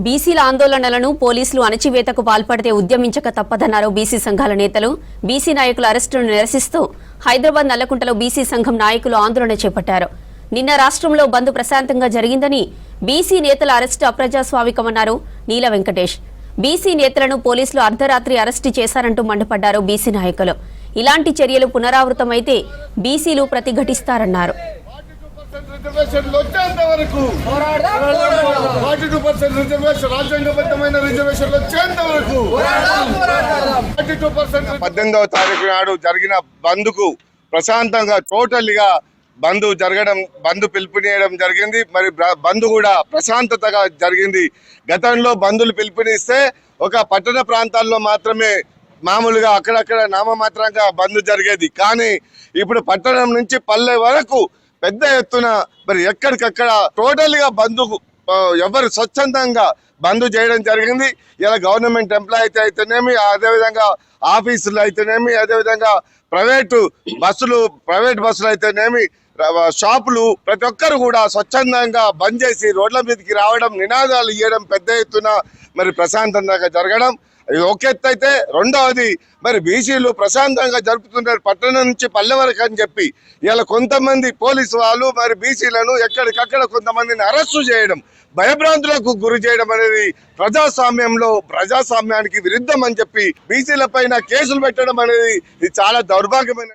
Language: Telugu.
బీసీల ఆందోళనలను పోలీసులు అణచివేతకు పాల్పడితే ఉద్యమించక తప్పదన్నారు బీసీ సంఘాల నేతలు. బీసీ నాయకుల అరెస్టును నిరసిస్తూ హైదరాబాద్ నల్లకుంటలో బీసీ సంఘం నాయకులు ఆందోళన చేపట్టారు. నిన్న రాష్ట్రంలో బంద్ ప్రశాంతంగా జరిగిందని, బీసీ నేతల అరెస్టు అప్రజాస్వామికమన్నారు నీల వెంకటేష్. బీసీ నేతలను పోలీసులు అర్ధరాత్రి అరెస్టు చేశారంటూ మండిపడ్డారు బీసీ నాయకులు. ఇలాంటి చర్యలు పునరావృతమైతే బీసీలు ప్రతిఘటిస్తారన్నారు. పద్దెనిమిదవ తారీఖు నాడు జరిగిన బంద్కు ప్రశాంతంగా టోటల్గా బంద్ పిలుపునియడం జరిగింది. మరి బంద్ కూడా ప్రశాంతతగా జరిగింది. గతంలో బందులు పిలుపునిస్తే ఒక పట్టణ ప్రాంతాల్లో మాత్రమే మామూలుగా అక్కడక్కడ నామమాత్రంగా బంద్ జరిగేది. కానీ ఇప్పుడు పట్టణం నుంచి పల్లె వరకు పెద్ద ఎత్తున మరి ఎక్కడికక్కడ టోటల్ గా ఎవరు స్వచ్ఛందంగా బంద్ చేయడం జరిగింది. ఇలా గవర్నమెంట్ ఎంప్లాయీ అయితేనేమి, అదేవిధంగా ఆఫీసులు అయితేనేమి, అదేవిధంగా ప్రైవేట్ బస్సులు అయితేనేమి, షాపులు, ప్రతి ఒక్కరు కూడా స్వచ్ఛందంగా బంద్ చేసి రోడ్ల మీదకి రావడం, నినాదాలు ఇవ్వడం, పెద్ద ఎత్తున మరి ప్రశాంతంగా జరగడం ఒక ఎత్తు అయితే, రెండవది మరి బీసీలు ప్రశాంతంగా జరుపుతున్నారు పట్టణం నుంచి పల్లె వరకు అని చెప్పి ఇలా కొంతమంది పోలీసు వాళ్ళు మరి బీసీలను ఎక్కడికక్కడ కొంతమందిని అరెస్టు చేయడం, భయభ్రాంతులకు గురి చేయడం అనేది ప్రజాస్వామ్యానికి విరుద్ధం అని చెప్పి బీసీల పైన కేసులు పెట్టడం అనేది ఇది చాలా దౌర్భాగ్యమైన